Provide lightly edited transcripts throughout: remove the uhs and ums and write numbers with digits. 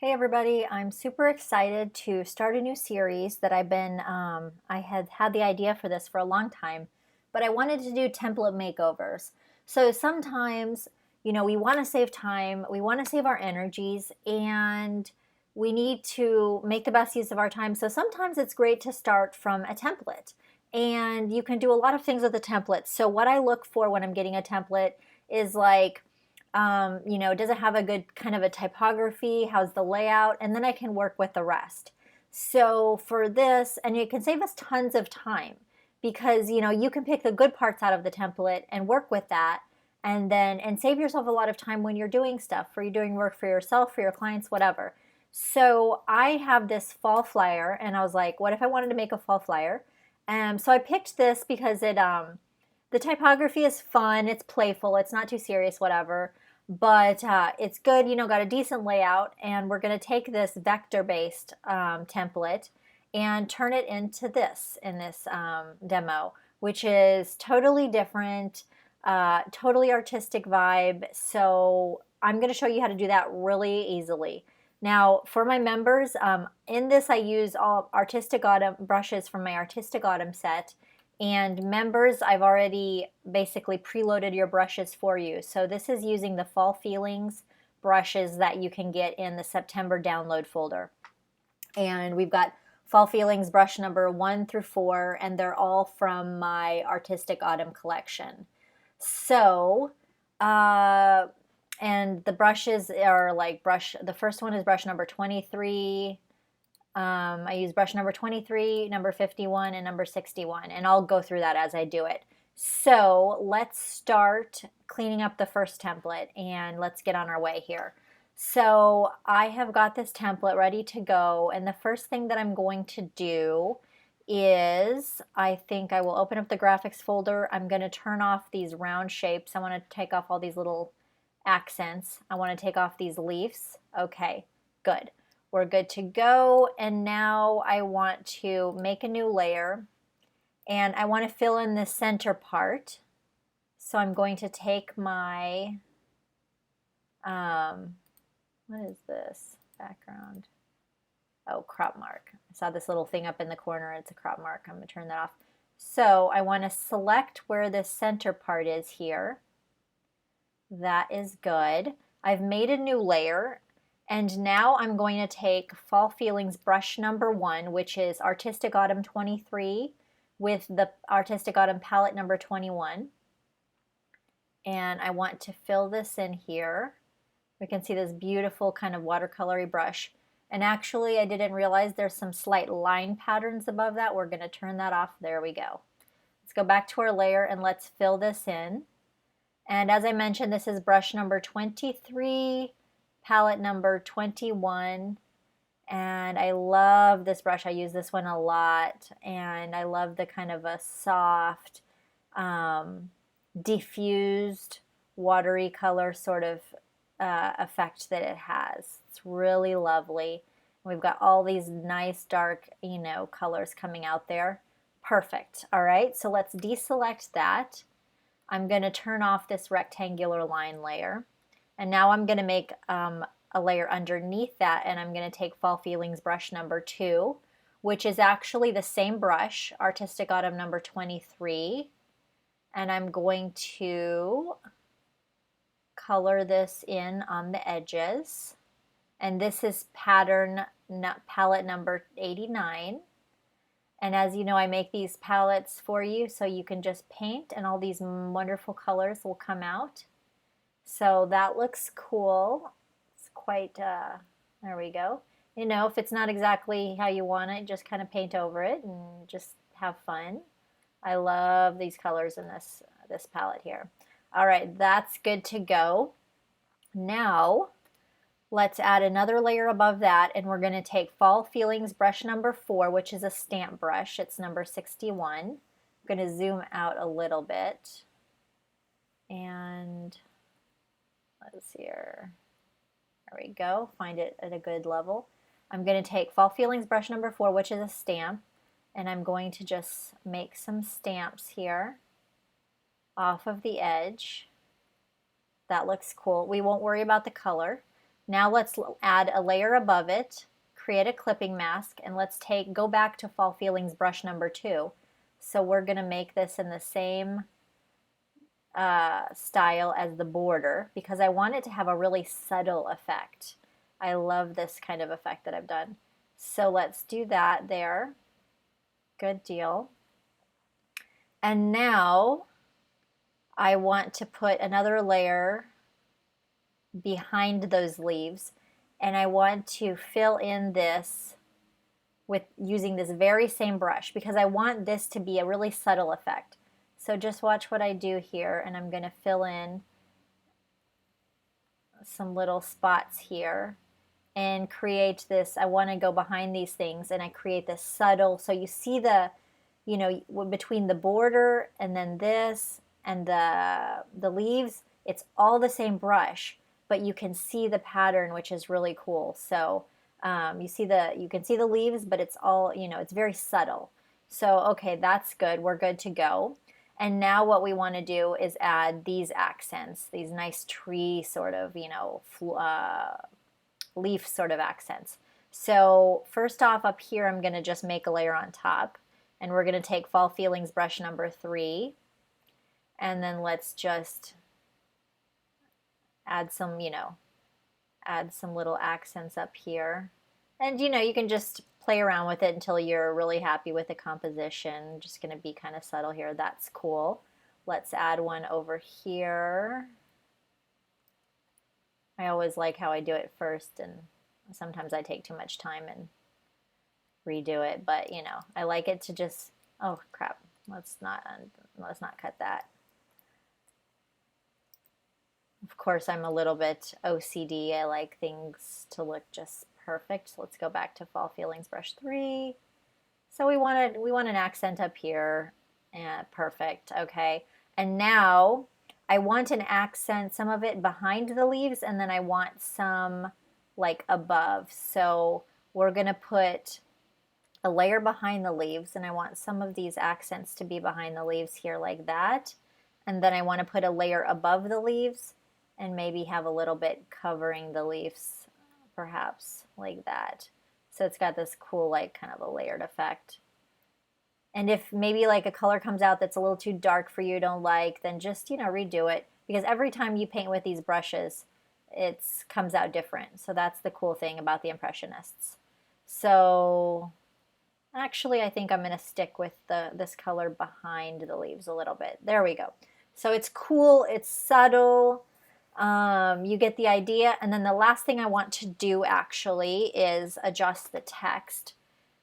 Hey everybody, I'm super excited to start a new series that I had the idea for this for a long time, but I wanted to do template makeovers. So sometimes, we want to save time, we want to save our energies, and we need to make the best use of our time. So sometimes it's great to start from a template, and you can do a lot of things with a template. So what I look for when I'm getting a template is like, does it have a good kind of a typography? How's the layout? And then I can work with the rest. So for this, and it can save us tons of time because, you can pick the good parts out of the template and work with that and save yourself a lot of time when you're doing stuff, for you doing work for yourself, for your clients, whatever. So I have this fall flyer and I was like, what if I wanted to make a fall flyer? So I picked this because the typography is fun, it's playful, it's not too serious, whatever. But it's good, got a decent layout, and we're going to take this vector-based template and turn it into this in this demo, which is totally different, totally artistic vibe. So I'm going to show you how to do that really easily. Now, for my members, in this I use all Artistic Autumn brushes from my Artistic Autumn set. And members, I've already basically preloaded your brushes for you. So this is using the Fall Feelings brushes that you can get in the September download folder. And we've got Fall Feelings brush number 1 through 4, and they're all from my Artistic Autumn collection. So, and the brushes are like the first one is brush number 23. I use brush number 23, number 51, and number 61, and I'll go through that as I do it. So let's start cleaning up the first template and let's get on our way here. So I have got this template ready to go, and the first thing that I'm going to do is I think I will open up the graphics folder. I'm going to turn off these round shapes. I want to take off all these little accents. I want to take off these leaves. Okay, good. We're good to go, and now I want to make a new layer, and I want to fill in the center part. So I'm going to take my, what is this background? Oh, crop mark. I saw this little thing up in the corner. It's a crop mark. I'm going to turn that off. So I want to select where this center part is here. That is good. I've made a new layer. And now I'm going to take Fall Feelings brush number 1, which is Artistic Autumn 23, with the Artistic Autumn palette number 21. And I want to fill this in here. We can see this beautiful kind of watercolory brush. And actually, I didn't realize there's some slight line patterns above that. We're going to turn that off. There we go. Let's go back to our layer and let's fill this in. And as I mentioned, this is brush number 23. Palette number 21, and I love this brush. I use this one a lot, and I love the kind of a soft, diffused, watery color sort of effect that it has. It's really lovely. We've got all these nice dark, colors coming out there. Perfect. All right, so let's deselect that. I'm going to turn off this rectangular line layer. And now I'm going to make a layer underneath that, and I'm going to take Fall Feelings brush number 2, which is actually the same brush, Artistic Autumn number 23. And I'm going to color this in on the edges. And this is palette number 89. And as you know, I make these palettes for you so you can just paint, and all these wonderful colors will come out. So that looks cool. It's quite, there we go. If it's not exactly how you want it, just kind of paint over it and just have fun. I love these colors in this palette here. All right, that's good to go. Now, let's add another layer above that, and we're going to take Fall Feelings brush number 4, which is a stamp brush. It's number 61. I'm going to zoom out a little bit. And let's see here. There we go. Find it at a good level. I'm going to take Fall Feelings brush number 4, which is a stamp, and I'm going to just make some stamps here off of the edge. That looks cool. We won't worry about the color. Now let's add a layer above it, create a clipping mask, and let's go back to Fall Feelings brush number 2. So we're going to make this in the same style as the border because I want it to have a really subtle effect. I love this kind of effect that I've done. So let's do that there. Good deal. And now I want to put another layer behind those leaves, and I want to fill in this with using this very same brush because I want this to be a really subtle effect. So just watch what I do here, and I'm going to fill in some little spots here and create this. I want to go behind these things, and I create this subtle, so you see the, you know, between the border and then this and the leaves, it's all the same brush, but you can see the pattern, which is really cool. So you can see the leaves, but it's all, you know, it's very subtle. So okay, that's good. We're good to go. And now what we want to do is add these accents, these nice tree sort of, you know, leaf sort of accents. So first off, up here, I'm going to just make a layer on top, and we're going to take Fall Feelings brush number 3, and then let's just add some, you know, add some little accents up here. And, you know, you can just play around with it until you're really happy with the composition. Just going to be kind of subtle here. That's cool. Let's add one over here. I always like how I do it first, and sometimes I take too much time and redo it, but you know, I like it to just, oh crap, let's not cut that. Of course, I'm a little bit OCD. I like things to look just perfect. So let's go back to Fall Feelings brush 3. So we want an accent up here. Yeah, perfect. Okay. And now I want an accent, some of it behind the leaves, and then I want some like above. So we're going to put a layer behind the leaves, and I want some of these accents to be behind the leaves here like that. And then I want to put a layer above the leaves and maybe have a little bit covering the leaves, perhaps like that. So it's got this cool, like, kind of a layered effect. And if maybe like a color comes out that's a little too dark for you, don't like, then just, you know, redo it. Because every time you paint with these brushes, it comes out different. So that's the cool thing about the Impressionists. So actually, I think I'm going to stick with this color behind the leaves a little bit. There we go. So it's cool, it's subtle, you get the idea. And then the last thing I want to do actually is adjust the text.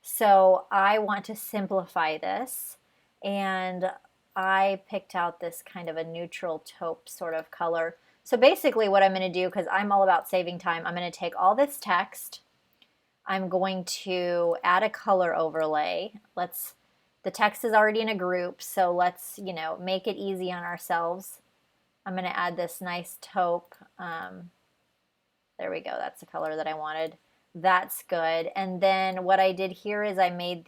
So I want to simplify this, and I picked out this kind of a neutral taupe sort of color. So basically what I'm going to do, because I'm all about saving time, I'm going to take all this text, I'm going to add a color overlay. The text is already in a group, so let's, you know, make it easy on ourselves. I'm going to add this nice taupe. There we go. That's the color that I wanted. That's good. And then what I did here is I made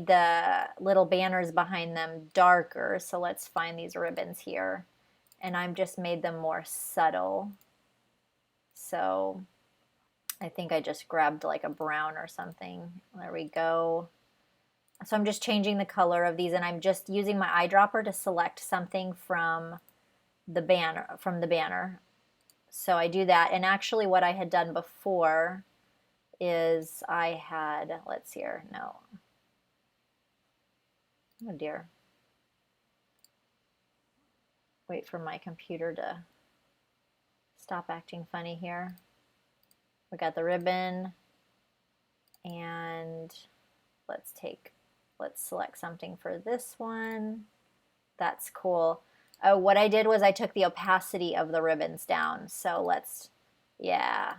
the little banners behind them darker. So let's find these ribbons here. And I've just made them more subtle. So I think I just grabbed like a brown or something. There we go. So I'm just changing the color of these, and I'm just using my eyedropper to select something from the banner. So I do that, and actually what I had done before is I had, let's see here, no. Oh dear. Wait for my computer to stop acting funny here. We got the ribbon, and let's select something for this one. That's cool. What I did was I took the opacity of the ribbons down. So yeah.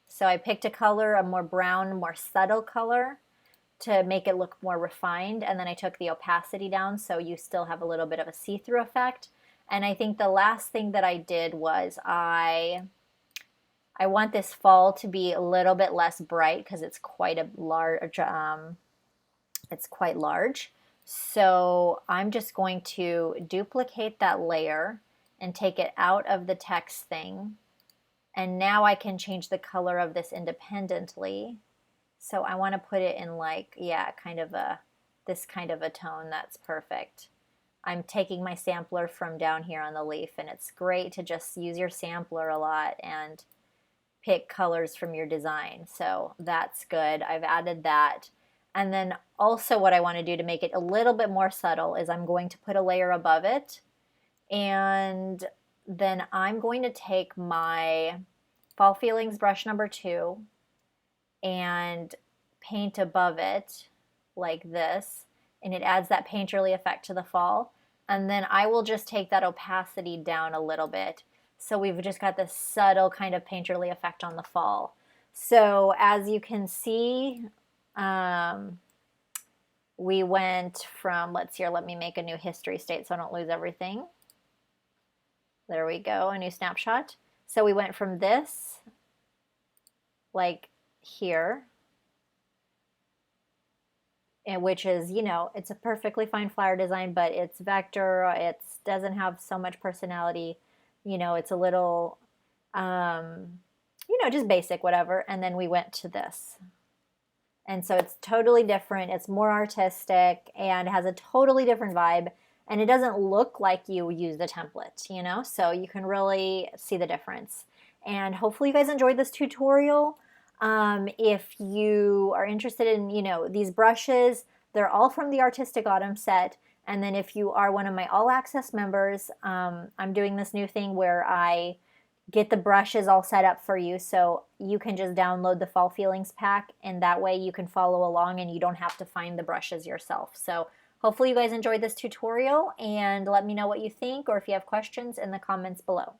So I picked a color, a more brown, more subtle color to make it look more refined. And then I took the opacity down so you still have a little bit of a see-through effect. And I think the last thing that I did was I want this fall to be a little bit less bright because it's quite a large, it's quite large. So I'm just going to duplicate that layer and take it out of the text thing. And now I can change the color of this independently. So I want to put it in like, yeah, kind of this kind of a tone. That's perfect. I'm taking my sampler from down here on the leaf, and it's great to just use your sampler a lot and pick colors from your design. So that's good. I've added that. And then also what I want to do to make it a little bit more subtle is I'm going to put a layer above it, and then I'm going to take my Fall Feelings brush number 2 and paint above it like this, and it adds that painterly effect to the fall. And then I will just take that opacity down a little bit. So we've just got this subtle kind of painterly effect on the fall. So as you can see, we went from, let's see here, let me make a new history state so I don't lose everything. There we go, a new snapshot. So we went from this, like here, and which is, you know, it's a perfectly fine flower design, but it's vector, it doesn't have so much personality, you know, it's a little, you know, just basic, whatever. And then we went to this. And so it's totally different, it's more artistic, and has a totally different vibe, and it doesn't look like you use the template, you know, so you can really see the difference. And hopefully you guys enjoyed this tutorial. If you are interested in, you know, these brushes, they're all from the Artistic Autumn set. And then if you are one of my All Access members, I'm doing this new thing where I get the brushes all set up for you, so you can just download the Fall Feelings pack, and that way you can follow along and you don't have to find the brushes yourself. So hopefully you guys enjoyed this tutorial, and let me know what you think or if you have questions in the comments below.